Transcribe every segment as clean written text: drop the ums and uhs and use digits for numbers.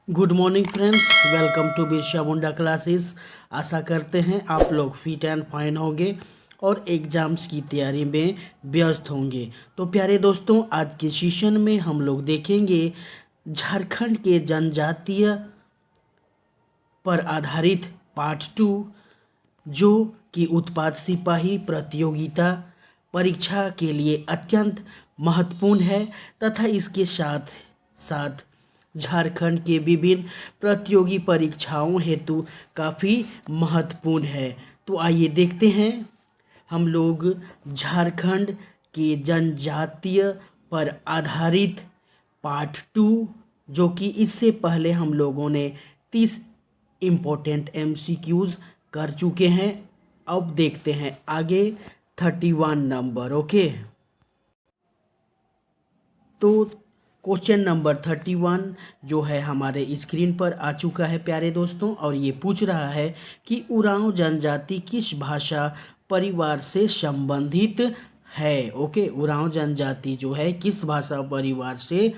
Good morning friends, welcome to Birsa Munda classes. आशा करते हैं आप लोग फिट एंड फाइन होंगे और एग्ज़ाम्स की तैयारी में व्यस्त होंगे। तो प्यारे दोस्तों, आज के सेशन में हम लोग देखेंगे झारखंड के जनजातीय पर आधारित पार्ट 2, जो कि उत्पाद सिपाही प्रतियोगिता परीक्षा के लिए अत्यंत महत्वपूर्ण है तथा इसके साथ साथ झारखंड के विभिन्न प्रतियोगी परीक्षाओं हेतु काफ़ी महत्वपूर्ण है। तो आइए देखते हैं हम लोग झारखंड के जनजातीय पर आधारित पार्ट 2, जो कि इससे पहले हम लोगों ने 30 इम्पोर्टेंट MCQs कर चुके हैं। अब देखते हैं आगे 31 नंबर। ओके, तो क्वेश्चन नंबर 31 जो है हमारे स्क्रीन पर आ चुका है प्यारे दोस्तों, और ये पूछ रहा है कि उरांव जनजाति किस भाषा परिवार से संबंधित है। ओके, उरांव जनजाति जो है किस भाषा परिवार से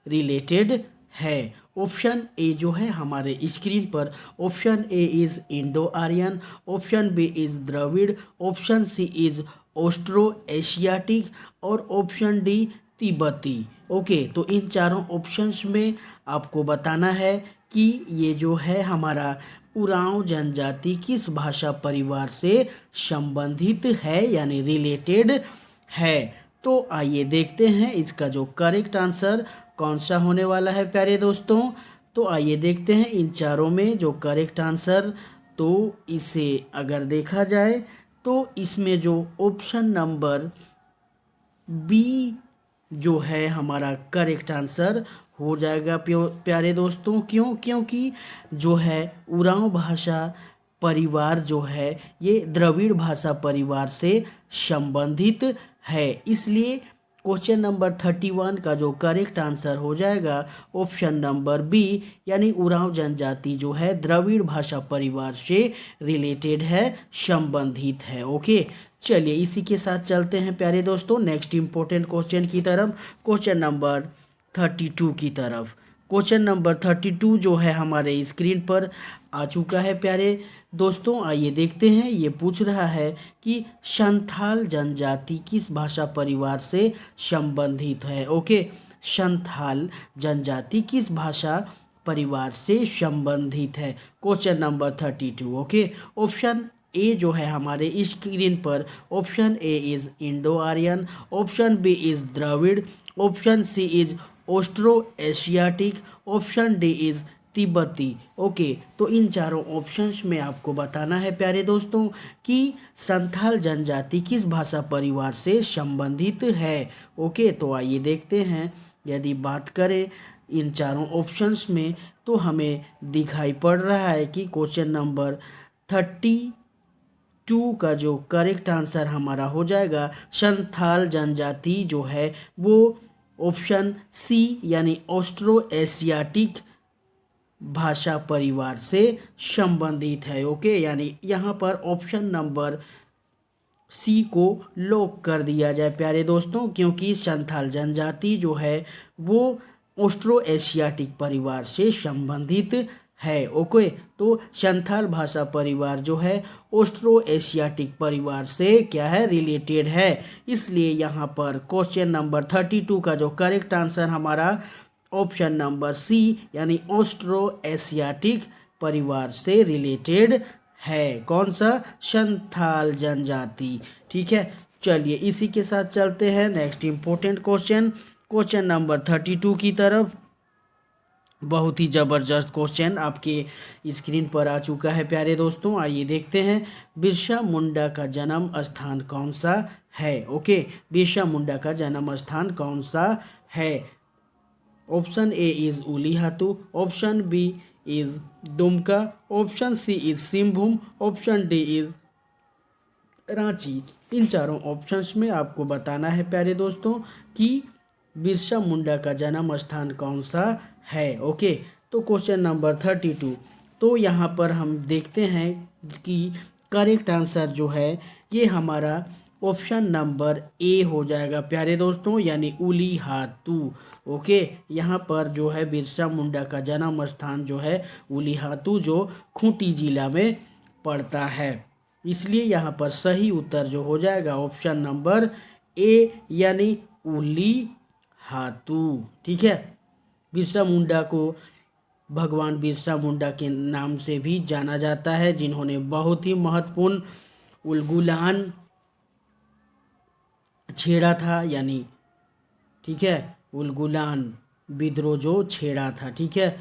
रिलेटेड है। ऑप्शन ए जो है हमारे स्क्रीन पर, option A is Indo Aryan, option B is Dravid, option C is Austro Asiatic और ऑप्शन डी तिब्बती। ओके, तो इन चारों ऑप्शंस में आपको बताना है कि ये जो है हमारा उरांव जनजाति किस भाषा परिवार से संबंधित है यानी रिलेटेड है। तो आइए देखते हैं इसका जो करेक्ट आंसर कौन सा होने वाला है प्यारे दोस्तों। तो आइए देखते हैं इन चारों में जो करेक्ट आंसर, तो इसे अगर देखा जाए तो इसमें जो ऑप्शन नंबर बी जो है हमारा करेक्ट आंसर हो जाएगा प्यारे दोस्तों। क्योंकि जो है उरांव भाषा परिवार जो है ये द्रविड़ भाषा परिवार से संबंधित है, इसलिए क्वेश्चन नंबर 31 का जो करेक्ट आंसर हो जाएगा ऑप्शन नंबर बी, यानी उरांव जनजाति जो है द्रविड़ भाषा परिवार से रिलेटेड है, संबंधित है। ओके, चलिए इसी के साथ चलते हैं प्यारे दोस्तों नेक्स्ट इम्पोर्टेंट क्वेश्चन की तरफ, क्वेश्चन नंबर 32 की तरफ। क्वेश्चन नंबर 32 जो है हमारे स्क्रीन पर आ चुका है प्यारे दोस्तों। आइए देखते हैं, ये पूछ रहा है कि संथाल जनजाति किस भाषा परिवार से संबंधित है। ओके, संथाल जनजाति किस भाषा परिवार से संबंधित है, question number 32। Okay, option A जो है हमारे स्क्रीन पर, option A is Indo Aryan, option B is Dravid, option C is Austro Asiatic, option D is तिब्बती। ओके, तो इन चारों ऑप्शंस में आपको बताना है प्यारे दोस्तों कि संथाल जनजाति किस भाषा परिवार से संबंधित है। ओके, तो आइए देखते हैं, यदि बात करें इन चारों ऑप्शंस में तो हमें दिखाई पड़ रहा है कि क्वेश्चन नंबर 32 का जो करेक्ट आंसर हमारा हो जाएगा संथाल जनजाति जो है वो ऑप्शन सी यानी ऑस्ट्रो एशियाटिक भाषा परिवार से संबंधित है। ओके, यानी यहाँ पर ऑप्शन नंबर सी को लॉक कर दिया जाए प्यारे दोस्तों, क्योंकि संथाल जनजाति जो है वो ऑस्ट्रो एशियाटिक परिवार से संबंधित है। ओके, तो संथाल भाषा परिवार जो है ऑस्ट्रो एशियाटिक परिवार से क्या है, रिलेटेड है, इसलिए यहाँ पर क्वेश्चन नंबर 32 का जो करेक्ट आंसर हमारा ऑप्शन नंबर सी यानी ऑस्ट्रो एशियाटिक परिवार से रिलेटेड है। कौन सा, संथाल जनजाति। ठीक है, चलिए इसी के साथ चलते हैं next important question, question number 32 की तरफ। बहुत ही ज़बरदस्त क्वेश्चन आपके स्क्रीन पर आ चुका है प्यारे दोस्तों। आइए देखते हैं, बिरसा मुंडा का जन्म स्थान कौन सा है। ओके, बिरसा मुंडा का जन्म स्थान कौन सा है। Option A is Ulihatu, option B is Dumka, option C is Singhbhum, option D is Ranchi. इन चारों ऑप्शंस में आपको बताना है प्यारे दोस्तों कि बिरसा मुंडा का जन्म स्थान कौन सा है। ओके, तो क्वेश्चन नंबर 32, तो यहाँ पर हम देखते हैं कि करेक्ट आंसर जो है ये हमारा ऑप्शन नंबर ए हो जाएगा प्यारे दोस्तों, यानी उलीहातू। ओके, यहाँ पर जो है बिरसा मुंडा का जन्म स्थान जो है उलीहातू, जो खूंटी जिला में पड़ता है। इसलिए यहाँ पर सही उत्तर जो हो जाएगा ऑप्शन नंबर ए, यानी उलीहातू। ठीक है, बिरसा मुंडा को भगवान बिरसा मुंडा के नाम से भी जाना जाता है, जिन्होंने बहुत ही महत्वपूर्ण उलगुलान छेड़ा था, यानी ठीक है उलगुलान विद्रोह जो छेड़ा था। ठीक है,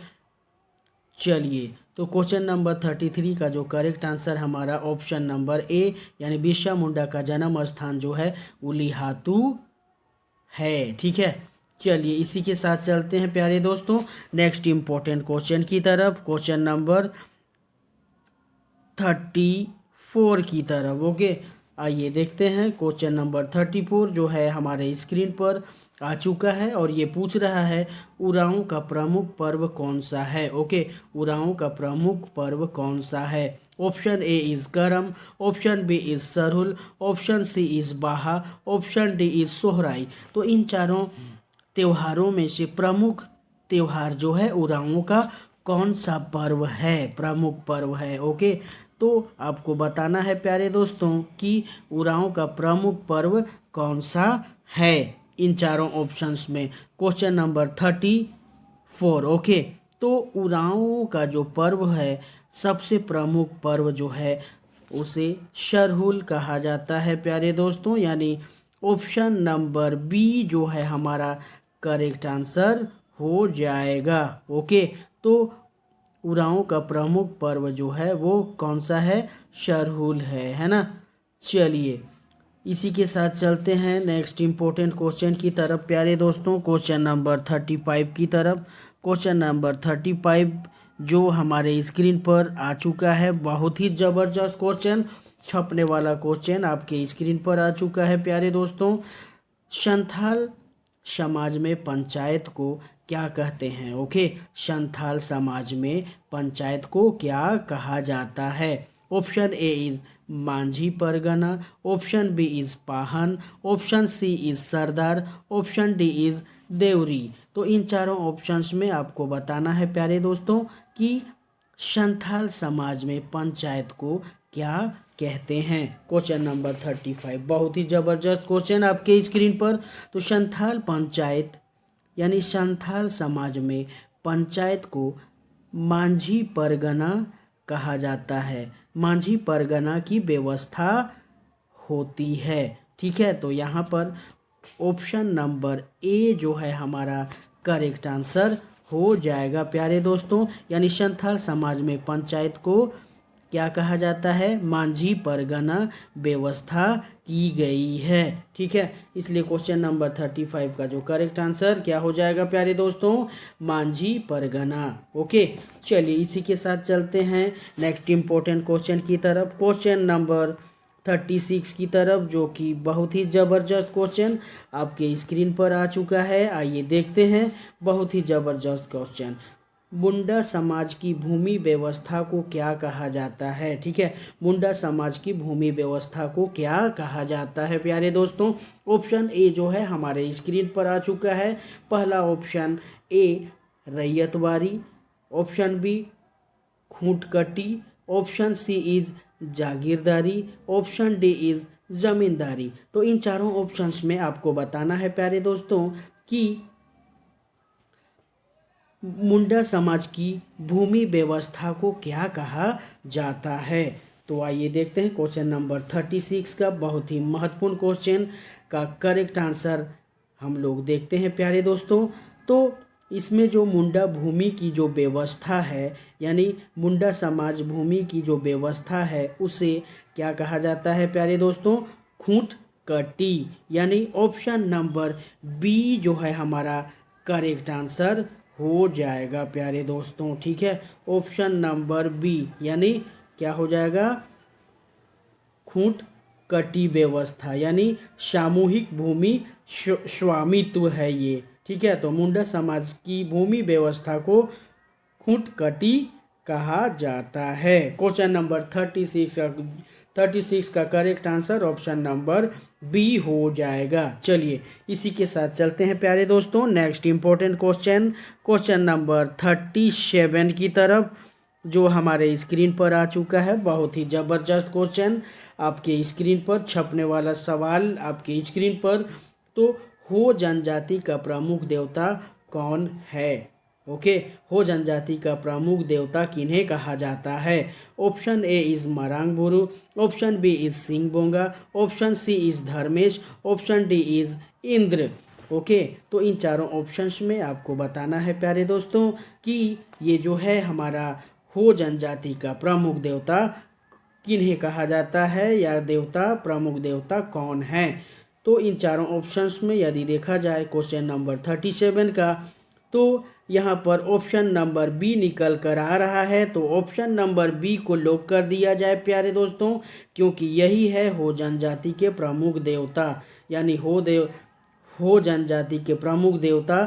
चलिए तो क्वेश्चन नंबर 33 का जो करेक्ट आंसर हमारा ऑप्शन नंबर ए, यानी बिरसा मुंडा का जन्म स्थान जो है उलीहातू है। ठीक है, चलिए इसी के साथ चलते हैं प्यारे दोस्तों नेक्स्ट इम्पोर्टेंट क्वेश्चन की तरफ, क्वेश्चन नंबर 34 की तरफ। ओके, आइए देखते हैं क्वेश्चन नंबर 34 जो है हमारे स्क्रीन पर आ चुका है, और ये पूछ रहा है उरांव का प्रमुख पर्व कौन सा है। ओके, उरांव का प्रमुख पर्व कौन सा है। Option A is Karam, option B is Sarhul, option C is Baha, option D is Sohrai. तो इन चारों त्योहारों में से प्रमुख त्योहार जो है उरांव का कौन सा पर्व है, प्रमुख पर्व है। ओके, तो आपको बताना है प्यारे दोस्तों कि उरांव का प्रमुख पर्व कौन सा है इन चारों ऑप्शंस में। Question number 34। ओके, तो उरांव का जो पर्व है, सबसे प्रमुख पर्व जो है उसे सरहुल कहा जाता है प्यारे दोस्तों, यानी ऑप्शन नंबर बी जो है हमारा करेक्ट आंसर हो जाएगा। ओके, तो उरांव का प्रमुख पर्व जो है वो कौन सा है, सरहुल है ना। चलिए इसी के साथ चलते हैं नेक्स्ट इम्पोर्टेंट क्वेश्चन की तरफ प्यारे दोस्तों, क्वेश्चन नंबर 35 की तरफ। क्वेश्चन नंबर 35 जो हमारे स्क्रीन पर आ चुका है, बहुत ही ज़बरदस्त क्वेश्चन, छपने वाला क्वेश्चन आपके स्क्रीन पर आ चुका है प्यारे दोस्तों। संथाल समाज में पंचायत को क्या कहते हैं। ओके, संथाल समाज में पंचायत को क्या कहा जाता है। Option A is Manjhi Pargana, option B is Pahan, option C is Sardar, option D is Deori. तो इन चारों ऑप्शंस में आपको बताना है प्यारे दोस्तों कि संथाल समाज में पंचायत को क्या कहते हैं। क्वेश्चन नंबर 35 बहुत ही ज़बरदस्त क्वेश्चन आपके स्क्रीन पर। तो संथाल पंचायत यानी संथाल समाज में पंचायत को मांझी परगना कहा जाता है, मांझी परगना की व्यवस्था होती है। ठीक है, तो यहाँ पर ऑप्शन नंबर ए जो है हमारा करेक्ट आंसर हो जाएगा प्यारे दोस्तों, यानी संथाल समाज में पंचायत को क्या कहा जाता है, मांझी परगना व्यवस्था की गई है। ठीक है, इसलिए क्वेश्चन नंबर 35 का जो करेक्ट आंसर क्या हो जाएगा प्यारे दोस्तों, मांझी परगना। ओके, चलिए इसी के साथ चलते हैं नेक्स्ट इम्पोर्टेंट क्वेश्चन की तरफ, क्वेश्चन नंबर 36 की तरफ, जो कि बहुत ही ज़बरदस्त क्वेश्चन आपके स्क्रीन पर आ चुका है। आइए देखते हैं बहुत ही ज़बरदस्त क्वेश्चन। मुंडा समाज की भूमि व्यवस्था को क्या कहा जाता है। ठीक है, मुंडा समाज की भूमि व्यवस्था को क्या कहा जाता है प्यारे दोस्तों। ऑप्शन ए जो है हमारे स्क्रीन पर आ चुका है। पहला option A ryotwari, option B khuntkatti, option C is jagirdari, option D is zamindari. तो इन चारों ऑप्शंस में आपको बताना है प्यारे दोस्तों कि मुंडा समाज की भूमि व्यवस्था को क्या कहा जाता है। तो आइए देखते हैं क्वेश्चन नंबर 36 का बहुत ही महत्वपूर्ण क्वेश्चन का करेक्ट आंसर हम लोग देखते हैं प्यारे दोस्तों। तो इसमें जो मुंडा भूमि की जो व्यवस्था है, यानी मुंडा समाज भूमि की जो व्यवस्था है, उसे क्या कहा जाता है प्यारे दोस्तों, खूंट कटी, यानी ऑप्शन नंबर बी जो है हमारा करेक्ट आंसर हो जाएगा प्यारे दोस्तों। ठीक है, ऑप्शन नंबर बी यानी क्या हो जाएगा, खूंट कटी व्यवस्था, यानी सामूहिक भूमि स्वामित्व है ये। ठीक है, तो मुंडा समाज की भूमि व्यवस्था को खूंट कटी कहा जाता है। क्वेश्चन नंबर 36 का 36 का correct answer option number B हो जाएगा। चलिए इसी के साथ चलते हैं प्यारे दोस्तों next important question, question number 37 की तरफ, जो हमारे स्क्रीन पर आ चुका है। बहुत ही ज़बरदस्त क्वेश्चन आपके स्क्रीन पर छपने वाला सवाल आपके स्क्रीन पर। तो हो जनजाति का प्रमुख देवता कौन है? ओके, हो जनजाति का प्रमुख देवता किन्हें कहा जाता है? Option A is Marang Buru, option B is Sing Bonga, option C is Dharmesh, option D is Indra. Okay, तो इन चारों ऑप्शंस में आपको बताना है प्यारे दोस्तों कि ये जो है हमारा हो जनजाति का प्रमुख देवता किन्हें कहा जाता है, या देवता प्रमुख देवता कौन है। तो इन चारों ऑप्शंस में यदि देखा जाए क्वेश्चन नंबर 37 का, तो यहाँ पर ऑप्शन नंबर बी निकल कर आ रहा है। तो ऑप्शन नंबर बी को लॉक कर दिया जाए प्यारे दोस्तों, क्योंकि यही है हो जनजाति के प्रमुख देवता, यानी हो जनजाति के प्रमुख देवता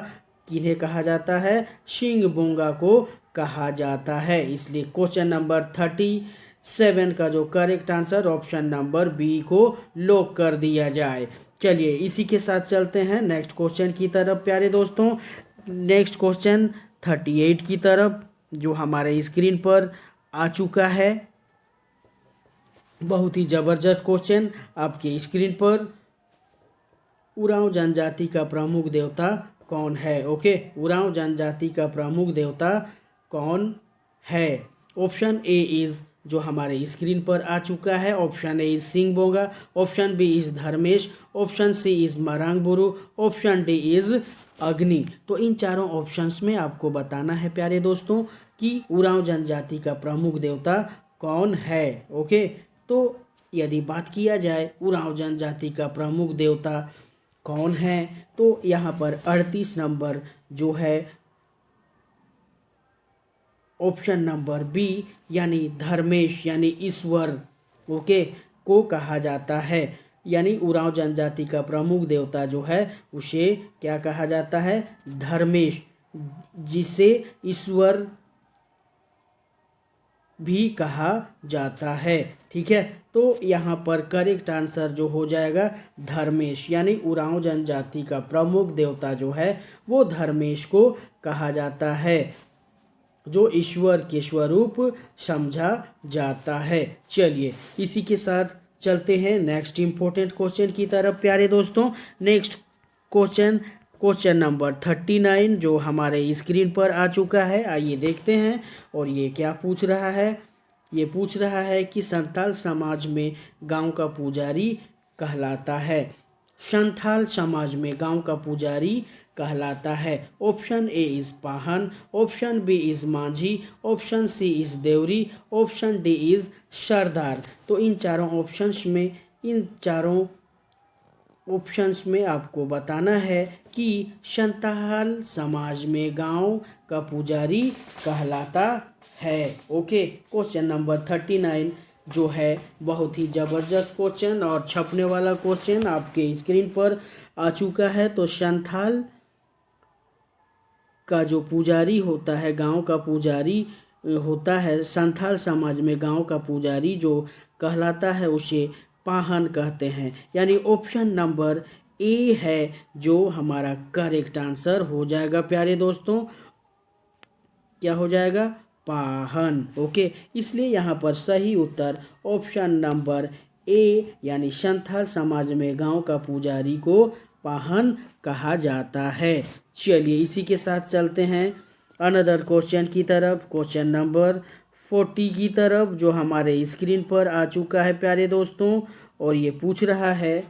किन्हें कहा जाता है? सिंह बोंगा को कहा जाता है। इसलिए क्वेश्चन नंबर 37 का जो correct answer option number B को लॉक कर दिया जाए। चलिए इसी के साथ चलते हैं नेक्स्ट क्वेश्चन की तरफ प्यारे दोस्तों। नेक्स्ट क्वेश्चन 38 की तरफ, जो हमारे स्क्रीन पर आ चुका है। बहुत ही ज़बरदस्त क्वेश्चन आपके स्क्रीन पर। उरांव जनजाति का प्रमुख देवता कौन है? ओके, उरांव जनजाति का प्रमुख देवता कौन है? ऑप्शन ए इज, जो हमारे स्क्रीन पर आ चुका है, option A is Sing Bonga, option B is Dharmesh, option C is Marang Buru, option D is अग्नि। तो इन चारों ऑप्शंस में आपको बताना है प्यारे दोस्तों कि उरांव जनजाति का प्रमुख देवता कौन है। ओके, तो यदि बात किया जाए उरांव जनजाति का प्रमुख देवता कौन है, तो यहाँ पर 38 नंबर जो है ऑप्शन नंबर बी यानी धर्मेश यानी ईश्वर, ओके, को कहा जाता है। यानी उरांव जनजाति का प्रमुख देवता जो है उसे क्या कहा जाता है? धर्मेश, जिसे ईश्वर भी कहा जाता है। ठीक है, तो यहाँ पर करेक्ट आंसर जो हो जाएगा धर्मेश, यानी उरांव जनजाति का प्रमुख देवता जो है वो धर्मेश को कहा जाता है, जो ईश्वर के स्वरूप समझा जाता है। चलिए इसी के साथ चलते हैं नेक्स्ट इंपॉर्टेंट क्वेश्चन की तरफ प्यारे दोस्तों। नेक्स्ट क्वेश्चन नंबर 39 जो हमारे स्क्रीन पर आ चुका है, आइए देखते हैं। और ये क्या पूछ रहा है? ये पूछ रहा है कि संथाल समाज में गांव का पुजारी कहलाता है। संथाल समाज में गांव का पुजारी कहलाता है। Option A is Pahan, option B is Manjhi, option C is Deori, option D is Sardar. तो इन चारों ऑप्शंस में आपको बताना है कि संथाल समाज में गांव का पुजारी कहलाता है। ओके, क्वेश्चन नंबर 39 जो है बहुत ही ज़बरदस्त क्वेश्चन और छपने वाला क्वेश्चन आपके स्क्रीन पर आ चुका है। तो संथाल का जो पुजारी होता है, गांव का पुजारी होता है, संथाल समाज में गांव का पुजारी जो कहलाता है उसे पाहन कहते हैं। यानी ऑप्शन नंबर ए है जो हमारा करेक्ट आंसर हो जाएगा प्यारे दोस्तों। क्या हो जाएगा? पाहन। ओके, इसलिए यहाँ पर सही उत्तर ऑप्शन नंबर ए यानी संथाल समाज में गांव का पुजारी को पाहन कहा जाता है। चलिए इसी के साथ चलते हैं अनदर क्वेश्चन की तरफ, क्वेश्चन नंबर 40 की तरफ, जो हमारे स्क्रीन पर आ चुका है प्यारे दोस्तों। और ये पूछ रहा है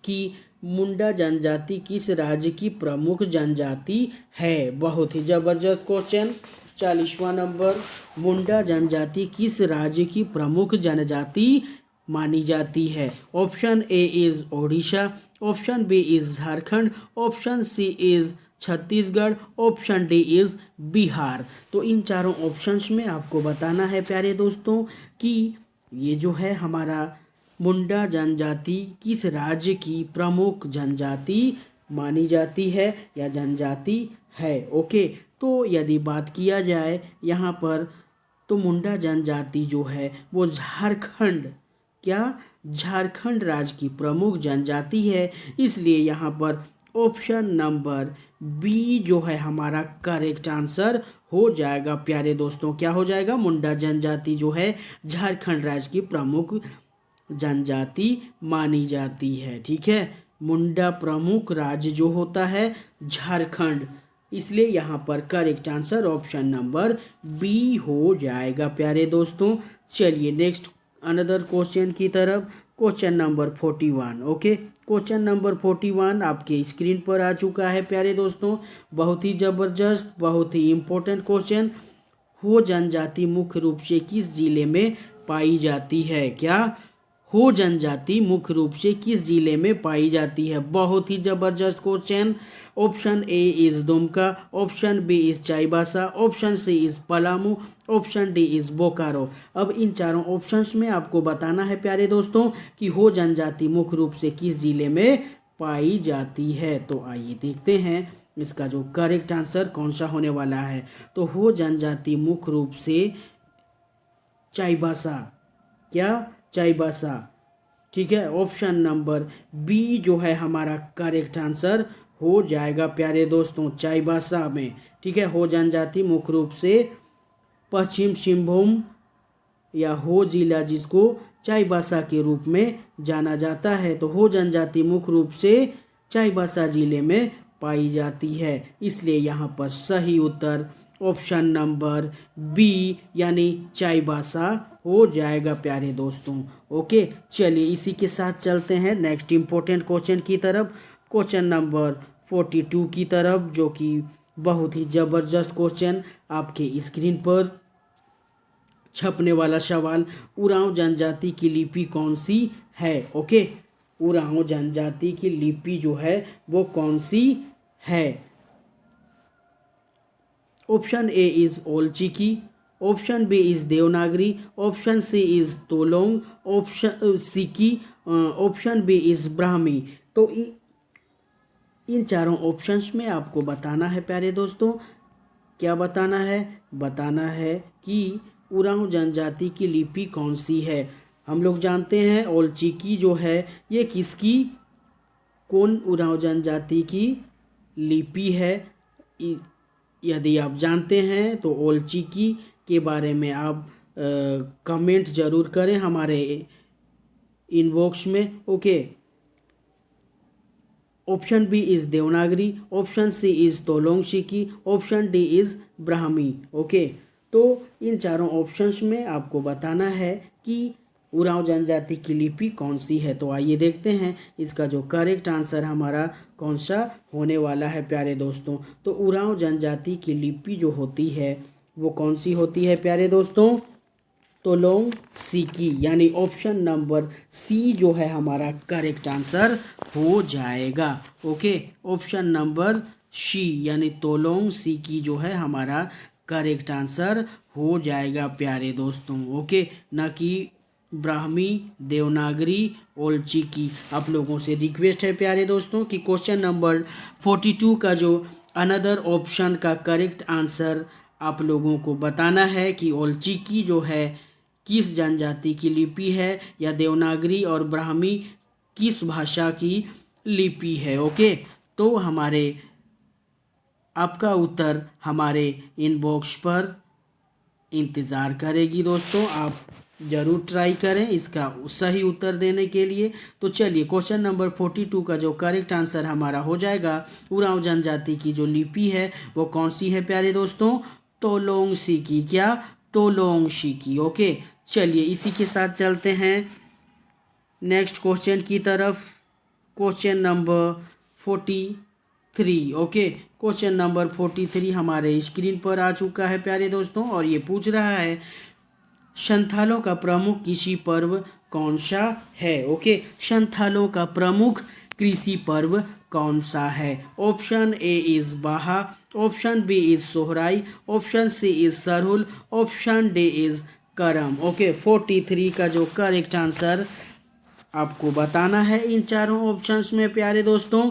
कि मुंडा जनजाति किस राज्य की प्रमुख जनजाति है। बहुत ही ज़बरदस्त क्वेश्चन। 40वां नंबर, मुंडा जनजाति किस राज्य की प्रमुख जनजाति मानी जाती है। Option A is Odisha, option B is Jharkhand, option C is Chhattisgarh, option D is Bihar. तो इन चारों ऑप्शंस में आपको बताना है प्यारे दोस्तों कि ये जो है हमारा मुंडा जनजाति किस राज्य की प्रमुख जनजाति मानी जाती है या जनजाति है। ओके, तो यदि बात किया जाए यहाँ पर तो मुंडा जनजाति जो है वो झारखंड, क्या, झारखंड राज्य की प्रमुख जनजाति है। इसलिए यहाँ पर ऑप्शन नंबर बी जो है हमारा करेक्ट आंसर हो जाएगा प्यारे दोस्तों। क्या हो जाएगा? मुंडा जनजाति जो है झारखंड राज्य की प्रमुख जनजाति मानी जाती है। ठीक है, मुंडा प्रमुख राज्य जो होता है झारखंड, इसलिए यहाँ पर correct answer option number B हो जाएगा प्यारे दोस्तों। चलिए नेक्स्ट अनदर क्वेश्चन की तरफ, question number 41। Okay, question number 41 आपके स्क्रीन पर आ चुका है प्यारे दोस्तों। बहुत ही ज़बरदस्त, बहुत ही इम्पोर्टेंट क्वेश्चन। हो जनजाति मुख्य रूप से किस जिले में पाई जाती है? क्या, हो जनजाति मुख्य रूप से किस जिले में पाई जाती है? बहुत ही जबरदस्त question. Option A is Dumka, option B is Chaibasa, option C is Palamu, option D is Bokaro. अब इन चारों ऑप्शंस में आपको बताना है प्यारे दोस्तों कि हो जनजाति मुख्य रूप से किस जिले में पाई जाती है। तो आइए देखते हैं इसका जो करेक्ट आंसर कौन सा होने वाला है। तो हो जनजाति मुख्य रूप से चाईबासा, क्या, चाईबासा। ठीक है, ऑप्शन नंबर बी जो है हमारा करेक्ट आंसर हो जाएगा प्यारे दोस्तों, चाईबासा में। ठीक है, हो जनजाति मुख्य रूप से पश्चिम सिंहभूम या हो जिला जिसको चाईबासा के रूप में जाना जाता है, तो हो जनजाति मुख्य रूप से चाईबासा जिले में पाई जाती है। इसलिए यहाँ पर सही उत्तर ऑप्शन नंबर बी यानी चाईबासा हो जाएगा प्यारे दोस्तों। ओके, चलिए इसी के साथ चलते हैं नेक्स्ट इम्पोर्टेंट क्वेश्चन की तरफ, क्वेश्चन नंबर 42 की तरफ, जो कि बहुत ही ज़बरदस्त क्वेश्चन आपके स्क्रीन पर छपने वाला सवाल। उरांव जनजाति की लिपि कौन सी है? ओके, उरांव जनजाति की लिपि जो है वो कौन सी है? Option A is Ol Chiki, option B is Devanagari, option C is Tolong, option Siki, option B is Brahmi. तो इन चारों ऑप्शंस में आपको बताना है प्यारे दोस्तों, क्या बताना है? बताना है कि उरांव जनजाति की लिपि कौन सी है। हम लोग जानते हैं ओलचिकी जो है ये किसकी, कौन उरांव जनजाति की लिपि है। यदि आप जानते हैं तो ओलचिकी के बारे में आप कमेंट ज़रूर करें हमारे इनबॉक्स में। Okay, option B is Devanagari, option C is Tolong Siki, option D is Brahmi. Okay, तो इन चारों ऑप्शंस में आपको बताना है कि उरांव जनजाति की लिपि कौन सी है। तो आइए देखते हैं इसका जो करेक्ट आंसर हमारा कौन सा होने वाला है प्यारे दोस्तों। तो उरांव जनजाति की लिपि जो होती है वो कौन सी होती है प्यारे दोस्तों? तोलोंग सिकी, यानी ऑप्शन नंबर सी जो है हमारा करेक्ट आंसर हो जाएगा। ओके, ऑप्शन नंबर सी यानी तोलोंग सिकी जो है हमारा करेक्ट आंसर हो जाएगा प्यारे दोस्तों। ओके, ना कि ब्राह्मी, देवनागरी, ओलचिकी। आप लोगों से रिक्वेस्ट है प्यारे दोस्तों कि क्वेश्चन नंबर 42 का जो अनदर ऑप्शन का करेक्ट आंसर आप लोगों को बताना है कि ओलचिकी जो है किस जनजाति की लिपि है, या देवनागरी और ब्राह्मी किस भाषा की लिपि है। ओके, तो हमारे आपका उत्तर हमारे इनबॉक्स पर इंतज़ार करेगी दोस्तों। आप ज़रूर ट्राई करें इसका सही उत्तर देने के लिए। तो चलिए क्वेश्चन नंबर 42 का जो करेक्ट आंसर हमारा हो जाएगा, उरांव जनजाति की जो लिपि है वो कौन सी है प्यारे दोस्तों? तोलोंग सिकी, क्या, तोलोंग सिकी। ओके, चलिए इसी के साथ चलते हैं नेक्स्ट क्वेश्चन की तरफ, question number 43। Okay, question number 43 हमारे स्क्रीन पर आ चुका है प्यारे दोस्तों, और ये पूछ रहा है संथालों का प्रमुख कृषि पर्व कौन सा है। ओके, संथालों का प्रमुख कृषि पर्व कौन सा है? Option A is Baha, option B is Sohrai, option C is Sarhul, option D is Karam. Okay, 43 का जो करेक्ट आंसर आपको बताना है इन चारों ऑप्शंस में प्यारे दोस्तों।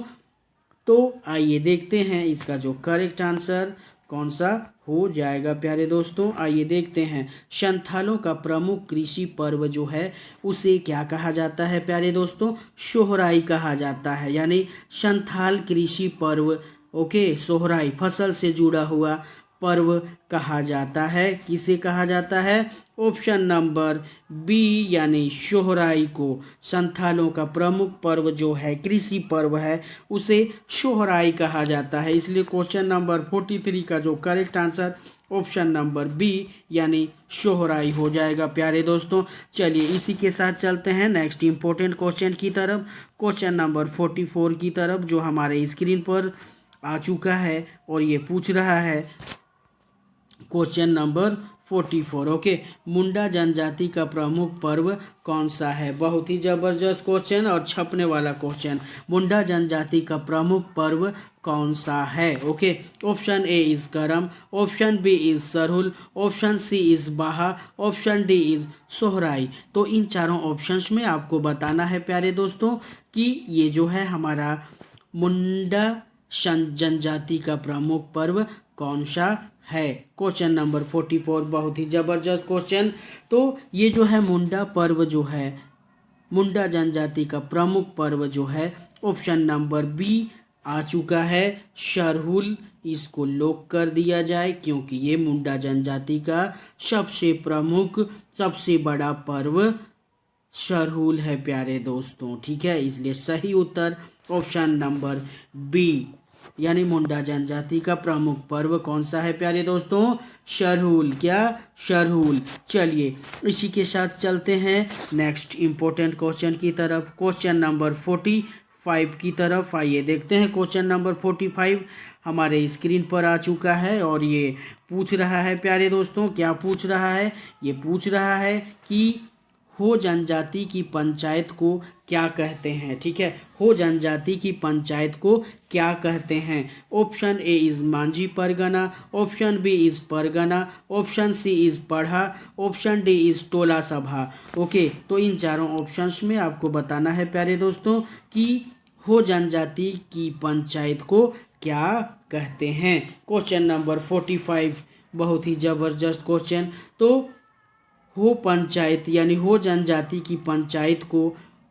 तो आइए देखते हैं इसका जो करेक्ट आंसर कौन सा हो जाएगा प्यारे दोस्तों। आइए देखते हैं, संथालों का प्रमुख कृषि पर्व जो है उसे क्या कहा जाता है प्यारे दोस्तों, सोहराई कहा जाता है। यानी संथाल कृषि पर्व, ओके, सोहराई फसल से जुड़ा हुआ पर्व कहा जाता है। किसे कहा जाता है, ऑप्शन नंबर बी यानी सोहराई को संथालों का प्रमुख पर्व जो है, कृषि पर्व है, उसे सोहराई कहा जाता है। इसलिए क्वेश्चन नंबर 43 का जो correct answer option number B यानी सोहराई हो जाएगा प्यारे दोस्तों। चलिए इसी के साथ चलते हैं नेक्स्ट इंपॉर्टेंट क्वेश्चन की तरफ, क्वेश्चन नंबर 44 की तरफ, जो हमारे स्क्रीन पर आ चुका है और ये पूछ रहा है क्वेश्चन नंबर 44। ओके, मुंडा जनजाति का प्रमुख पर्व कौन सा है। बहुत ही जबरदस्त क्वेश्चन और छपने वाला क्वेश्चन। मुंडा जनजाति का प्रमुख पर्व कौन सा है। Okay, option A is Karam, option B is Sarhul, option C is Baha, option D is Sohrai. तो इन चारों ऑप्शंस में आपको बताना है प्यारे दोस्तों कि ये जो है हमारा मुंडा जनजाति का प्रमुख पर्व कौन सा है। क्वेश्चन नंबर 44 बहुत ही जबरदस्त क्वेश्चन। तो ये जो है मुंडा पर्व जो है, मुंडा जनजाति का प्रमुख पर्व जो है, ऑप्शन नंबर बी आ चुका है, सरहुल। इसको लॉक कर दिया जाए क्योंकि ये मुंडा जनजाति का सबसे प्रमुख सबसे बड़ा पर्व सरहुल है प्यारे दोस्तों। ठीक है, इसलिए सही उत्तर ऑप्शन नंबर बी यानी मुंडा जनजाति का प्रमुख पर्व कौन सा है प्यारे दोस्तों, सरहुल। क्या, सरहुल। चलिए इसी के साथ चलते हैं नेक्स्ट इंपॉर्टेंट क्वेश्चन की तरफ, क्वेश्चन नंबर 45 की तरफ। आइए देखते हैं क्वेश्चन नंबर 45 हमारे स्क्रीन पर आ चुका है और ये पूछ रहा है प्यारे दोस्तों, क्या पूछ रहा है, ये पूछ रहा है कि हो जनजाति की पंचायत को क्या कहते हैं। ठीक है, हो जनजाति की पंचायत को क्या कहते हैं। Option A is Manjhi Pargana, option B is Pargana, option C is Parha, option D is Tola Sabha. Okay, तो इन चारों ऑप्शंस में आपको बताना है प्यारे दोस्तों कि हो जनजाति की पंचायत को क्या कहते हैं। क्वेश्चन नंबर 45 बहुत ही जबरदस्त क्वेश्चन। तो हो पंचायत यानी हो जनजाति की पंचायत को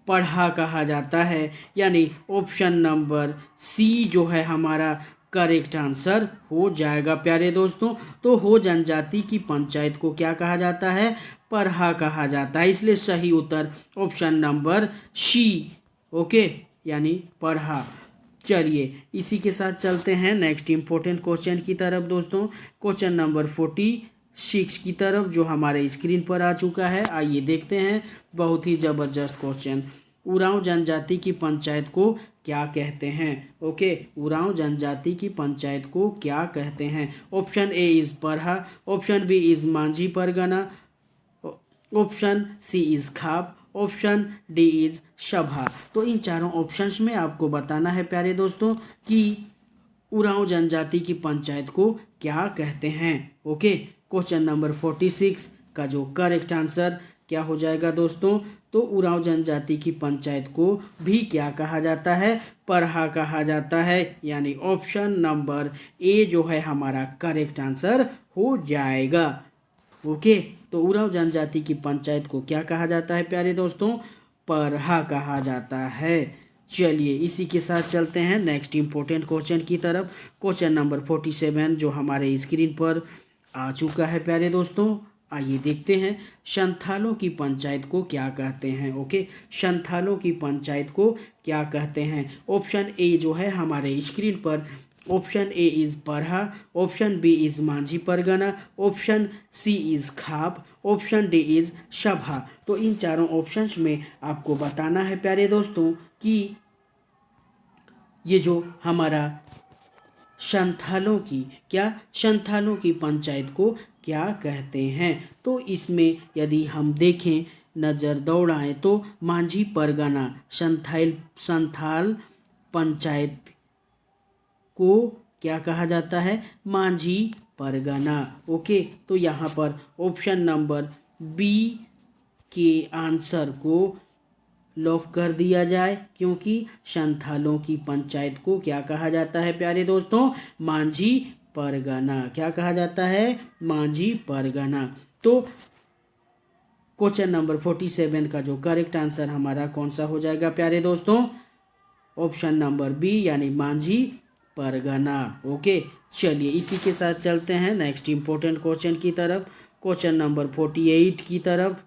पढ़ा कहा जाता है, यानी ऑप्शन नंबर सी जो है हमारा करेक्ट आंसर हो जाएगा प्यारे दोस्तों। तो हो जनजाति की पंचायत को क्या कहा जाता है, पढ़ा कहा जाता है। इसलिए सही उत्तर ऑप्शन नंबर सी, ओके, यानी पढ़ा। चलिए इसी के साथ चलते हैं नेक्स्ट इंपॉर्टेंट क्वेश्चन की तरफ दोस्तों, क्वेश्चन नंबर 46 की तरफ, जो हमारे स्क्रीन पर आ चुका है। आइए देखते हैं, बहुत ही जबरदस्त क्वेश्चन। उरांव जनजाति की पंचायत को क्या कहते हैं। ओके, उरांव जनजाति की पंचायत को क्या कहते हैं। Option A is Parha, option B is Manjhi Pargana, option C is khap, option D is sabha. तो इन चारों ऑप्शंस में आपको बताना है प्यारे दोस्तों कि उरांव जनजाति की पंचायत को क्या कहते हैं। ओके, क्वेश्चन नंबर 46 का जो करेक्ट आंसर क्या हो जाएगा दोस्तों, तो उरांव जनजाति की पंचायत को भी क्या कहा जाता है, पढ़ा कहा जाता है, यानी ऑप्शन नंबर ए जो है हमारा करेक्ट आंसर हो जाएगा। ओके, तो उरांव जनजाति की पंचायत को क्या कहा जाता है प्यारे दोस्तों, पढ़ा कहा जाता है। चलिए इसी के साथ चलते हैं नेक्स्ट इंपॉर्टेंट क्वेश्चन की तरफ, क्वेश्चन नंबर 47 जो हमारे स्क्रीन पर आ चुका है प्यारे दोस्तों। आइए देखते हैं, संथालों की पंचायत को क्या कहते हैं। ओके, संथालों की पंचायत को क्या कहते हैं। ऑप्शन ए जो है हमारे स्क्रीन पर, option A is Parha, option B is Manjhi Pargana, option C is khap, option D is sabha. तो इन चारों ऑप्शंस में आपको बताना है प्यारे दोस्तों कि ये जो हमारा संथालों की संथालों की पंचायत को क्या कहते हैं। तो इसमें यदि हम देखें, नज़र दौड़ाएं, तो मांझी परगना संथाल पंचायत को क्या कहा जाता है, मांझी परगना। ओके, तो यहाँ पर ऑप्शन नंबर बी के आंसर को लॉक कर दिया जाए क्योंकि संथालों की पंचायत को क्या कहा जाता है प्यारे दोस्तों, मांझी परगना। क्या कहा जाता है? मांझी परगना। तो क्वेश्चन नंबर 47 का जो करेक्ट आंसर हमारा कौन सा हो जाएगा प्यारे दोस्तों? ऑप्शन नंबर बी यानी मांझी परगना। ओके, चलिए इसी के साथ चलते हैं नेक्स्ट इंपॉर्टेंट क्वेश्चन की तरफ, क्वेश्चन नंबर 48 की तरफ।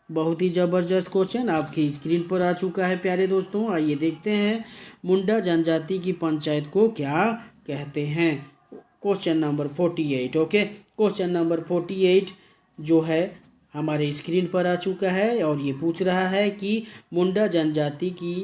बहुत ही ज़बरदस्त क्वेश्चन आपकी स्क्रीन पर आ चुका है प्यारे दोस्तों। आइए देखते हैं, मुंडा जनजाति की पंचायत को क्या कहते हैं? Question number 48। Okay, question number 48 जो है हमारे स्क्रीन पर आ चुका है और ये पूछ रहा है कि मुंडा जनजाति की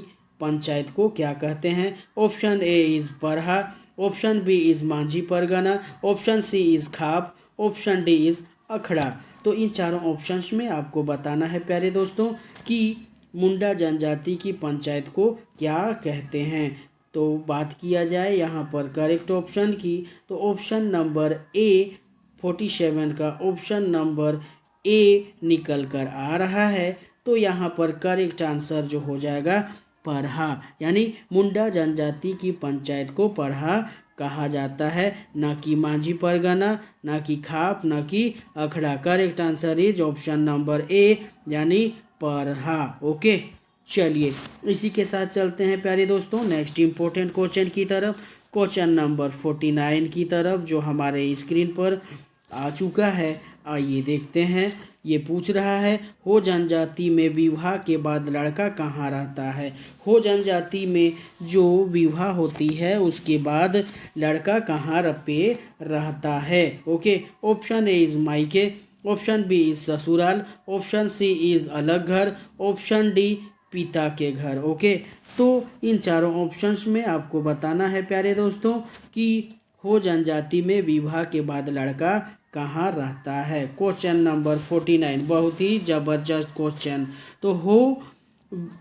पंचायत को क्या कहते हैं? Option A is Parha, option B is Manjhi Pargana, option C is Khap, option D is Akhara. तो इन चारों ऑप्शंस में आपको बताना है प्यारे दोस्तों कि मुंडा जनजाति की पंचायत को क्या कहते हैं। तो बात किया जाए यहाँ पर करेक्ट ऑप्शन की, तो ऑप्शन नंबर ए 47 का ऑप्शन नंबर ए निकल कर आ रहा है। तो यहाँ पर करेक्ट आंसर जो हो जाएगा परहा, यानी मुंडा जनजाति की पंचायत को परहा कहा जाता है, ना कि मांझी परगना, ना कि खाप, ना कि Akhara. Correct answer is option number A यानी परहा। ओके, चलिए इसी के साथ चलते हैं प्यारे दोस्तों नेक्स्ट इंपॉर्टेंट क्वेश्चन की तरफ, क्वेश्चन नंबर 49 की तरफ जो हमारे स्क्रीन पर आ चुका है। आइए देखते हैं, ये पूछ रहा है हो जनजाति में विवाह के बाद लड़का कहाँ रहता है? हो जनजाति में जो विवाह होती है उसके बाद लड़का कहाँ पे रहता है? ओके, ऑप्शन ए इज मायके, ऑप्शन बी इज ससुराल, ऑप्शन सी इज अलग घर, ऑप्शन डी पिता के घर। ओके, तो इन चारों ऑप्शंस में आपको बताना है प्यारे दोस्तों कि हो जनजाति में विवाह के बाद लड़का कहाँ रहता है। क्वेश्चन नंबर 49 बहुत ही जबरदस्त क्वेश्चन। तो हो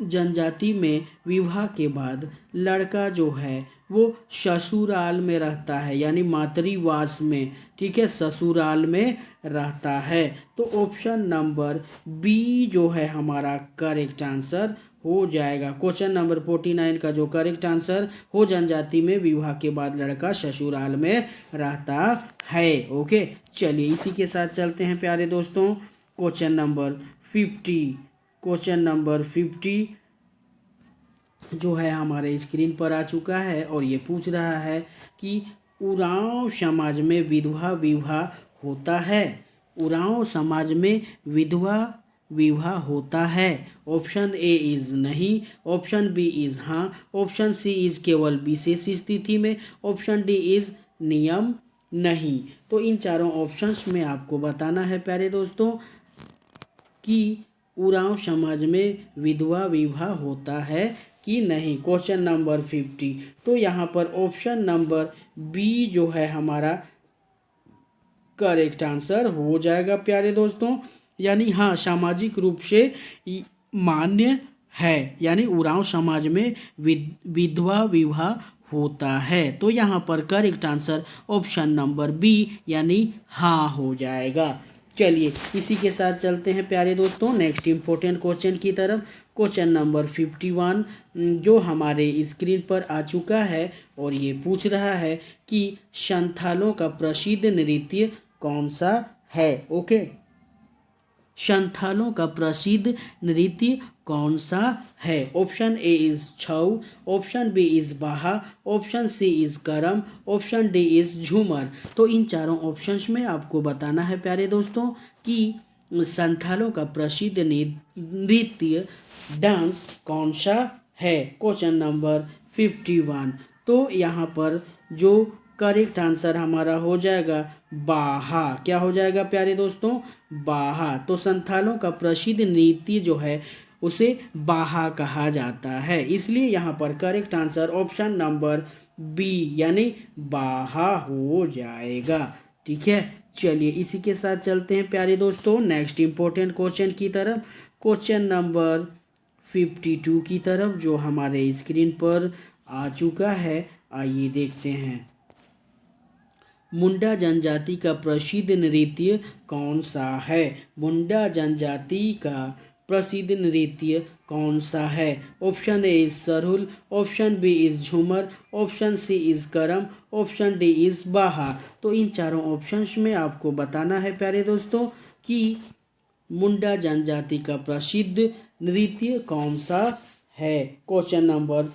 जनजाति में विवाह के बाद लड़का जो है वो ससुराल में रहता है, यानी मातृवास में, ठीक है, ससुराल में रहता है। तो ऑप्शन नंबर बी जो है हमारा करेक्ट आंसर हो जाएगा। क्वेश्चन नंबर 49 का जो करेक्ट आंसर हो जनजाति में विवाह के बाद लड़का ससुराल में रहता है। ओके, चलिए इसी के साथ चलते हैं प्यारे दोस्तों क्वेश्चन नंबर 50। क्वेश्चन नंबर 50 जो है हमारे स्क्रीन पर आ चुका है और ये पूछ रहा है कि उरांव समाज में विधवा विवाह होता है? उरांव समाज में विधवा विवाह होता है। ऑप्शन ए इज नहीं, ऑप्शन बी इज हाँ, ऑप्शन सी इज केवल विशेष स्थिति में, ऑप्शन डी इज नियम नहीं। तो इन चारों ऑप्शंस में आपको बताना है प्यारे दोस्तों कि उरांव समाज में विधवा विवाह होता है कि नहीं। क्वेश्चन नंबर 50, तो यहाँ पर ऑप्शन नंबर बी जो है हमारा करेक्ट आंसर हो जाएगा प्यारे दोस्तों, यानी हाँ सामाजिक रूप से मान्य है, यानी उरांव समाज में विधवा विवाह होता है। तो यहाँ पर correct answer option number B यानी हाँ हो जाएगा। चलिए इसी के साथ चलते हैं प्यारे दोस्तों नेक्स्ट इंपॉर्टेंट क्वेश्चन की तरफ, क्वेश्चन नंबर 51 जो हमारे स्क्रीन पर आ चुका है और ये पूछ रहा है कि संथालों का प्रसिद्ध नृत्य कौन सा है? ओके, संथालों का प्रसिद्ध नृत्य कौन सा है? Option A is Chhau, option B is Baha, option C is Karam, option D is Jhumar. तो इन चारों ऑप्शंस में आपको बताना है प्यारे दोस्तों कि संथालों का प्रसिद्ध नृत्य डांस कौन सा है। क्वेश्चन नंबर 51, तो यहाँ पर जो करेक्ट आंसर हमारा हो जाएगा बाहा। क्या हो जाएगा प्यारे दोस्तों? बाहा। तो संथालों का प्रसिद्ध नृत्य जो है उसे बाहा कहा जाता है, इसलिए यहाँ पर correct answer option number B यानी बाहा हो जाएगा। ठीक है, चलिए इसी के साथ चलते हैं प्यारे दोस्तों नेक्स्ट इंपॉर्टेंट क्वेश्चन की तरफ, क्वेश्चन नंबर 52 की तरफ जो हमारे स्क्रीन पर आ चुका है। आइए देखते हैं, मुंडा जनजाति का प्रसिद्ध नृत्य कौन सा है? मुंडा जनजाति का प्रसिद्ध नृत्य कौन सा है? Option A is Sarhul, option B is Jhumar, option C is Karam, option D is Baha. तो इन चारों ऑप्शंस में आपको बताना है प्यारे दोस्तों कि मुंडा जनजाति का प्रसिद्ध नृत्य कौन सा है। Question number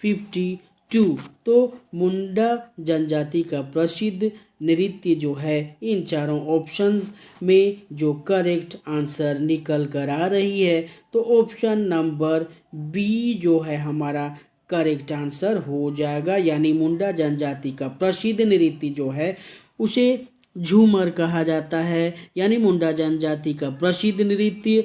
52। तो मुंडा जनजाति का प्रसिद्ध नृत्य जो है, इन चारों ऑप्शंस में जो करेक्ट आंसर निकल कर आ रही है, तो ऑप्शन नंबर बी जो है हमारा करेक्ट आंसर हो जाएगा। यानी मुंडा जनजाति का प्रसिद्ध नृत्य जो है उसे झूमर कहा जाता है। यानी मुंडा जनजाति का प्रसिद्ध नृत्य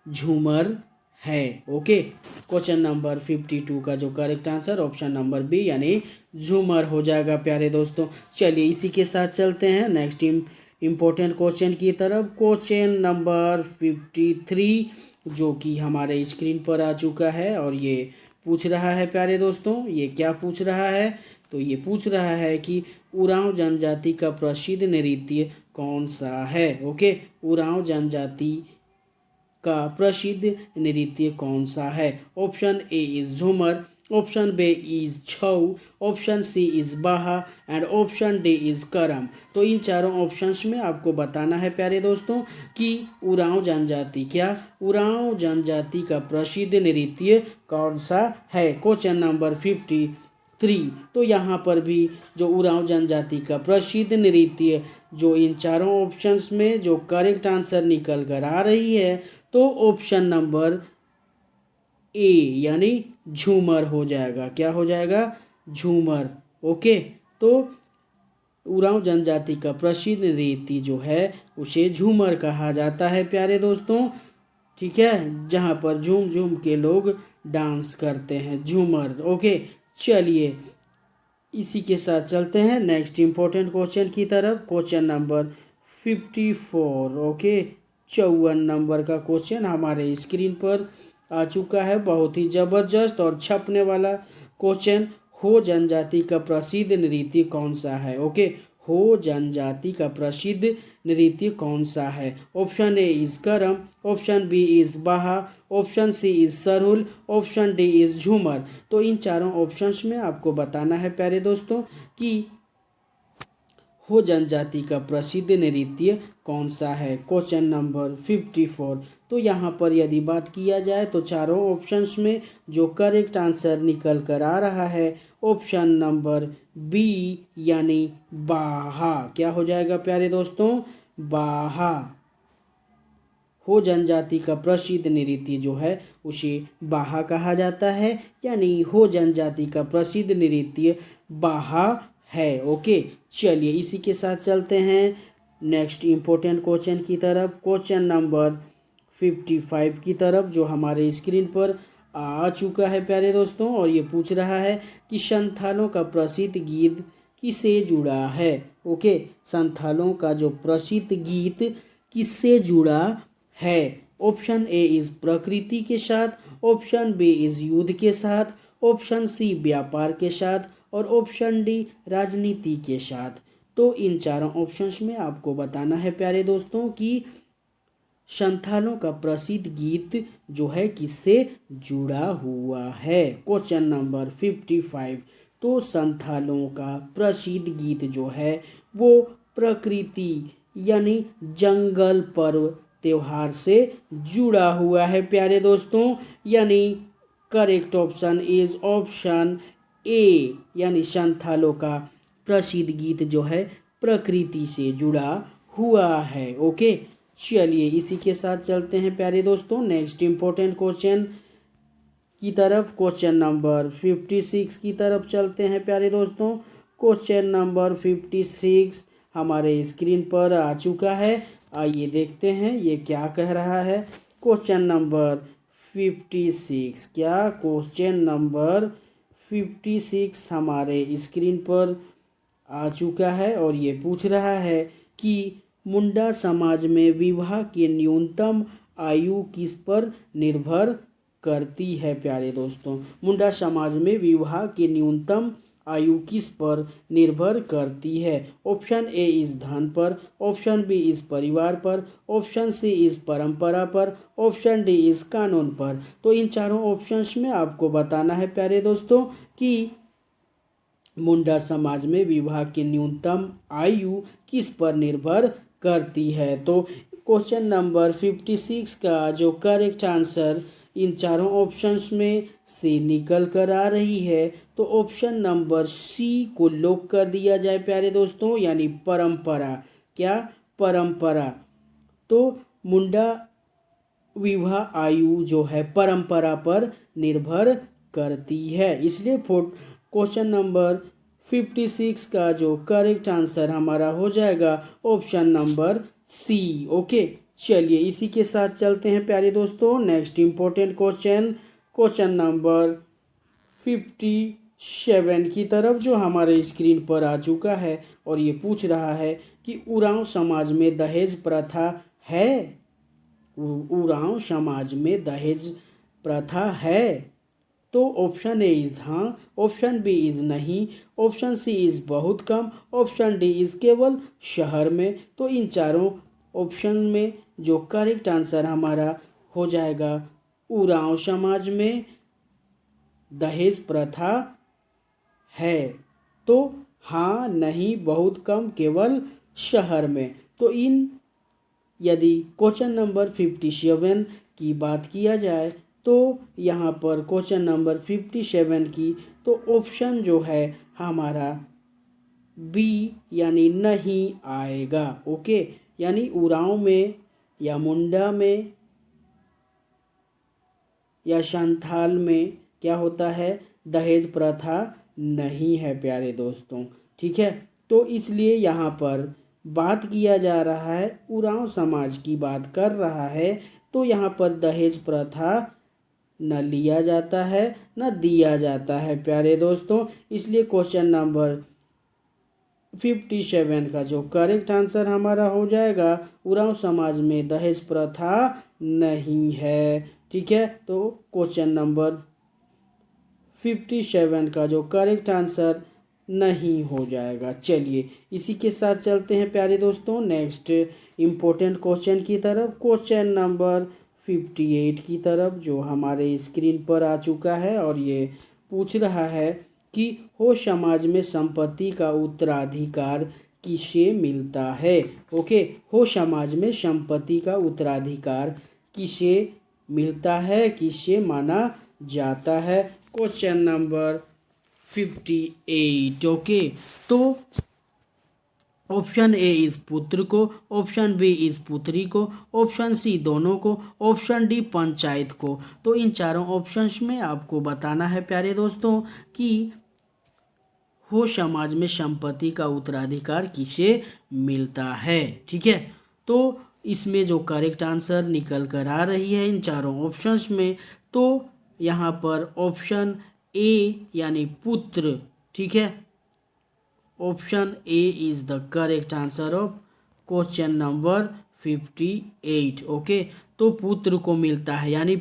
झूमर है। ओके, क्वेश्चन नंबर 52 का जो correct answer option number B यानी झूमर हो जाएगा प्यारे दोस्तों। चलिए इसी के साथ चलते हैं नेक्स्ट इम्पोर्टेंट क्वेश्चन की तरफ। क्वेश्चन नंबर 53 जो कि हमारे स्क्रीन पर आ चुका है और ये पूछ रहा है प्यारे दोस्तों, ये क्या पूछ रहा है? तो ये पूछ रहा है कि उरांव जनजाति का प्रसिद्ध नृत्य कौन सा है। ओके, उरांव जनजाति का प्रसिद्ध नृत्य कौन सा है? Option A is Jhumar, option B is Chhau, option C is Baha and option D is Karam. तो इन चारों ऑप्शंस में आपको बताना है प्यारे दोस्तों कि उरांव जनजाति उरांव जनजाति का प्रसिद्ध नृत्य कौन सा है। Question number 53। तो यहाँ पर भी जो उरांव जनजाति का प्रसिद्ध नृत्य जो इन चारों ऑप्शंस में जो करेक्ट आंसर निकल कर आ रही है, तो ऑप्शन नंबर ए यानी झूमर हो जाएगा। क्या हो जाएगा? झूमर। ओके, तो उरांव जनजाति का प्रसिद्ध नृत्य जो है उसे झूमर कहा जाता है प्यारे दोस्तों। ठीक है, जहाँ पर झूम झूम के लोग डांस करते हैं, झूमर। ओके, चलिए इसी के साथ चलते हैं नेक्स्ट इम्पोर्टेंट क्वेश्चन की तरफ। Question number 54। ओके, 54 नंबर का क्वेश्चन हमारे स्क्रीन पर आ चुका है। बहुत ही ज़बरदस्त और छपने वाला क्वेश्चन। हो जनजाति का प्रसिद्ध नृत्य कौन सा है? ओके, हो जनजाति का प्रसिद्ध नृत्य कौन सा है? Option A is Karam, option B is Baha, option C is Sarhul, option D is Jhumar. तो इन चारों ऑप्शंस में आपको बताना है प्यारे दोस्तों कि हो जनजाति का प्रसिद्ध नृत्य कौन सा है। Question number 54। तो यहाँ पर यदि बात किया जाए तो चारों ऑप्शंस में जो करेक्ट आंसर निकल कर आ रहा है ऑप्शन नंबर बी यानी बाहा। क्या हो जाएगा प्यारे दोस्तों? बाहा। हो जनजाति का प्रसिद्ध नृत्य जो है उसे बाहा कहा जाता है। यानी हो जनजाति का प्रसिद्ध नृत्य बाहा है। ओके, चलिए इसी के साथ चलते हैं नेक्स्ट इम्पोर्टेंट क्वेश्चन की तरफ। क्वेश्चन नंबर 55 की तरफ जो हमारे स्क्रीन पर आ चुका है प्यारे दोस्तों, और ये पूछ रहा है कि संथालों का प्रसिद्ध गीत किससे जुड़ा है। ओके, संथालों का जो प्रसिद्ध गीत किससे जुड़ा है? ऑप्शन ए इज प्रकृति के साथ, ऑप्शन बी इज युद्ध के साथ, ऑप्शन सी व्यापार के साथ और ऑप्शन डी राजनीति के साथ। तो इन चारों ऑप्शंस में आपको बताना है प्यारे दोस्तों कि संथालों का प्रसिद्ध गीत जो है किससे जुड़ा हुआ है। Question number 55। तो संथालों का प्रसिद्ध गीत जो है वो प्रकृति यानी जंगल पर्व त्योहार से जुड़ा हुआ है प्यारे दोस्तों। यानी correct option is option A यानी संथालों का प्रसिद्ध गीत जो है प्रकृति से जुड़ा हुआ है। ओके, चलिए इसी के साथ चलते हैं प्यारे दोस्तों नेक्स्ट इम्पोर्टेंट क्वेश्चन की तरफ। क्वेश्चन नंबर 56 की तरफ चलते हैं प्यारे दोस्तों। क्वेश्चन नंबर 56 हमारे स्क्रीन पर आ चुका है। आइए देखते हैं ये क्या कह रहा है। क्वेश्चन नंबर 56 क्या क्वेश्चन नंबर 56 हमारे स्क्रीन पर आ चुका है और ये पूछ रहा है कि मुंडा समाज में विवाह की न्यूनतम आयु किस पर निर्भर करती है प्यारे दोस्तों। मुंडा समाज में विवाह की न्यूनतम आयु किस पर निर्भर करती है? ऑप्शन ए इस धन पर, ऑप्शन बी इस परिवार पर, ऑप्शन सी इस परंपरा पर, ऑप्शन डी इस कानून पर। तो इन चारों ऑप्शंस में आपको बताना है प्यारे दोस्तों कि मुंडा समाज में विवाह की न्यूनतम आयु किस पर निर्भर करती है। तो क्वेश्चन नंबर 56 का जो करेक्ट आंसर इन चारों ऑप्शंस में से निकल कर आ रही है, तो ऑप्शन नंबर सी को लॉक कर दिया जाए प्यारे दोस्तों, यानी परंपरा। क्या? परंपरा। तो मुंडा विवाह आयु जो है परंपरा पर निर्भर करती है, इसलिए क्वेश्चन नंबर 56 का जो करेक्ट आंसर हमारा हो जाएगा ऑप्शन नंबर सी। ओके, चलिए इसी के साथ चलते हैं प्यारे दोस्तों नेक्स्ट इंपॉर्टेंट क्वेश्चन नंबर 57 की तरफ, जो हमारे स्क्रीन पर आ चुका है और ये पूछ रहा है कि उरांव समाज में दहेज प्रथा है? उरांव समाज में दहेज प्रथा है? तो ऑप्शन ए इज हाँ, ऑप्शन बी इज नहीं, ऑप्शन सी इज बहुत कम, ऑप्शन डी इज केवल शहर में। तो इन चारों ऑप्शन में जो करेक्ट आंसर हमारा हो जाएगा, उरांव समाज में दहेज प्रथा है। तो हाँ, नहीं, बहुत कम, केवल शहर में। तो यदि क्वेश्चन नंबर 57 की बात किया जाए, तो यहाँ पर क्वेश्चन नंबर 57 की तो ऑप्शन जो है हमारा बी यानी नहीं आएगा। ओके, यानी उरांव में या मुंडा में या संथाल में क्या होता है, दहेज प्रथा नहीं है प्यारे दोस्तों। ठीक है, तो इसलिए यहाँ पर बात किया जा रहा है, उरांव समाज की बात कर रहा है, तो यहाँ पर दहेज प्रथा न लिया जाता है न दिया जाता है प्यारे दोस्तों। इसलिए क्वेश्चन नंबर 57 का जो करेक्ट आंसर हमारा हो जाएगा, उरांव समाज में दहेज प्रथा नहीं है। ठीक है, तो क्वेश्चन नंबर 57 का जो करेक्ट आंसर नहीं हो जाएगा। चलिए इसी के साथ चलते हैं प्यारे दोस्तों नेक्स्ट इम्पोर्टेंट क्वेश्चन की तरफ, क्वेश्चन नंबर 58 की तरफ, जो हमारे स्क्रीन पर आ चुका है और ये पूछ रहा है कि हो समाज में संपत्ति का उत्तराधिकार किसे मिलता है? ओके, हो समाज में संपत्ति का उत्तराधिकार किसे मिलता है, किसे माना जाता है? Question number 58। ओके, तो ऑप्शन ए इस पुत्र को, ऑप्शन बी इस पुत्री को, ऑप्शन सी दोनों को, ऑप्शन डी पंचायत को। तो इन चारों ऑप्शंस में आपको बताना है प्यारे दोस्तों कि हो समाज में संपत्ति का उत्तराधिकार किसे मिलता है। ठीक है, तो इसमें जो करेक्ट आंसर निकल कर आ रही है इन चारों ऑप्शंस में, तो यहाँ पर ऑप्शन ए यानी पुत्र। ठीक है, option A is the correct answer of question number 58। Okay, तो पुत्र को मिलता है, यानी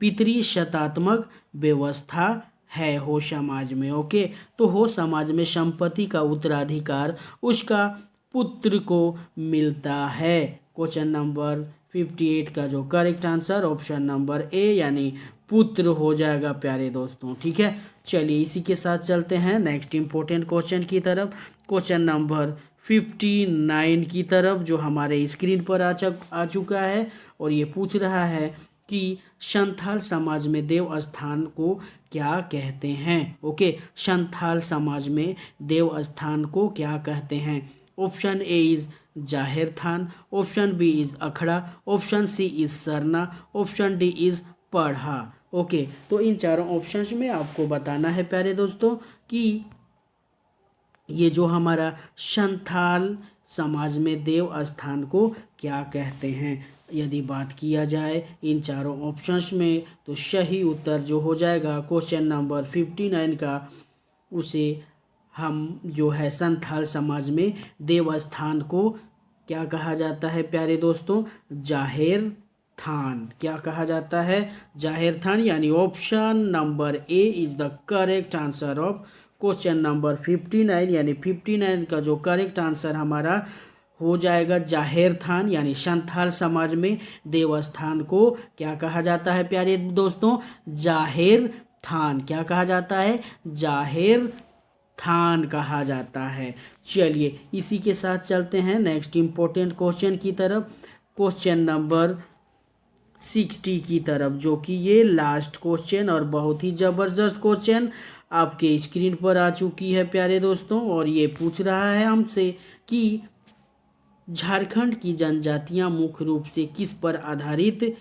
पितृशतात्मक व्यवस्था है हो समाज में। ओके, तो हो समाज में संपत्ति का उत्तराधिकार उसका पुत्र को मिलता है। क्वेश्चन नंबर 58 का जो correct answer option number A यानी पुत्र हो जाएगा प्यारे दोस्तों। ठीक है, चलिए इसी के साथ चलते हैं नेक्स्ट इंपॉर्टेंट क्वेश्चन की तरफ, क्वेश्चन नंबर 59 की तरफ, जो हमारे स्क्रीन पर आ चुका है और ये पूछ रहा है कि संथाल समाज में देव स्थान को क्या कहते हैं? ओके, संथाल समाज में देव स्थान को क्या कहते हैं? Option A is Jaher Than, option B is Akhara, option C is Sarna, option D is Parha. Okay, तो इन चारों ऑप्शंस में आपको बताना है प्यारे दोस्तों कि ये जो हमारा संथाल समाज में देव स्थान को क्या कहते हैं। यदि बात किया जाए इन चारों ऑप्शंस में, तो सही उत्तर जो हो जाएगा क्वेश्चन नंबर 59 का, उसे हम जो है संथाल समाज में देव स्थान को क्या कहा जाता है प्यारे दोस्तों? जाहिर थान। क्या कहा जाता है? जाहिर थान। यानी option number A is the correct answer of question number 59। यानी 59 का जो करेक्ट आंसर हमारा हो जाएगा जाहिर थान। यानी संथाल समाज में देवस्थान को क्या कहा जाता है प्यारे दोस्तों? जाहिर थान। क्या कहा जाता है? जाहिर थान कहा जाता है। चलिए इसी के साथ चलते हैं नेक्स्ट इम्पोर्टेंट क्वेश्चन की तरफ, क्वेश्चन नंबर 60 की तरफ, जो कि ये लास्ट क्वेश्चन और बहुत ही ज़बरदस्त क्वेश्चन आपके स्क्रीन पर आ चुकी है प्यारे दोस्तों। और ये पूछ रहा है हमसे कि झारखंड की जनजातियां मुख्य रूप से किस पर आधारित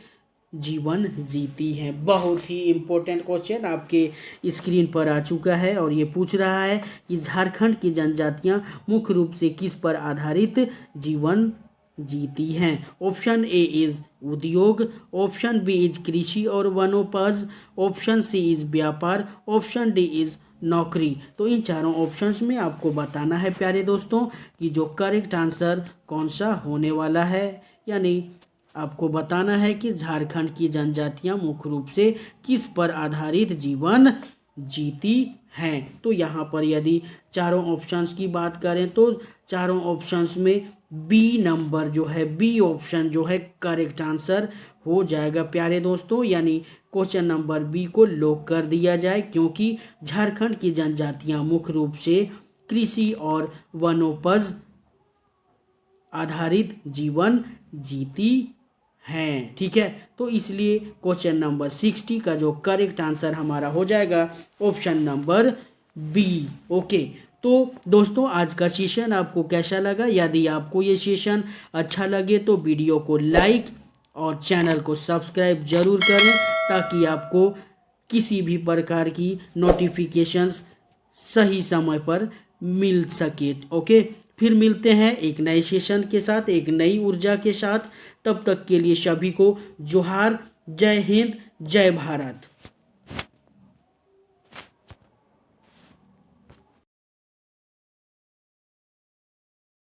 जीवन जीती हैं। बहुत ही इम्पोर्टेंट क्वेश्चन आपके स्क्रीन पर आ चुका है और ये पूछ रहा है कि झारखंड की जनजातियां मुख्य रूप से किस पर आधारित जीवन जीती हैं। ऑप्शन ए इज उद्योग, ऑप्शन बी इज कृषि और वनोपज, ऑप्शन सी इज व्यापार, ऑप्शन डी इज नौकरी। तो इन चारों ऑप्शंस में आपको बताना है प्यारे दोस्तों कि जो करेक्ट आंसर कौन सा होने वाला है। यानी आपको बताना है कि झारखंड की जनजातियां मुख्य रूप से किस पर आधारित जीवन जीती हैं। तो यहाँ पर यदि चारों ऑप्शंस की बात करें तो चारों ऑप्शंस में बी नंबर जो है, बी ऑप्शन जो है करेक्ट आंसर हो जाएगा प्यारे दोस्तों। यानी क्वेश्चन नंबर बी को लॉक कर दिया जाए, क्योंकि झारखंड की जनजातियां मुख्य रूप से कृषि और वनोपज आधारित जीवन जीती हैं। ठीक है, तो इसलिए क्वेश्चन नंबर 60 का जो करेक्ट आंसर हमारा हो जाएगा ऑप्शन नंबर बी। ओके, तो दोस्तों आज का सेशन आपको कैसा लगा? यदि आपको ये सेशन अच्छा लगे तो वीडियो को लाइक और चैनल को सब्सक्राइब जरूर करें, ताकि आपको किसी भी प्रकार की नोटिफिकेशंस सही समय पर मिल सके। ओके, फिर मिलते हैं एक नए सेशन के साथ, एक नई ऊर्जा के साथ। तब तक के लिए सभी को जोहार, जय हिंद, जय भारत।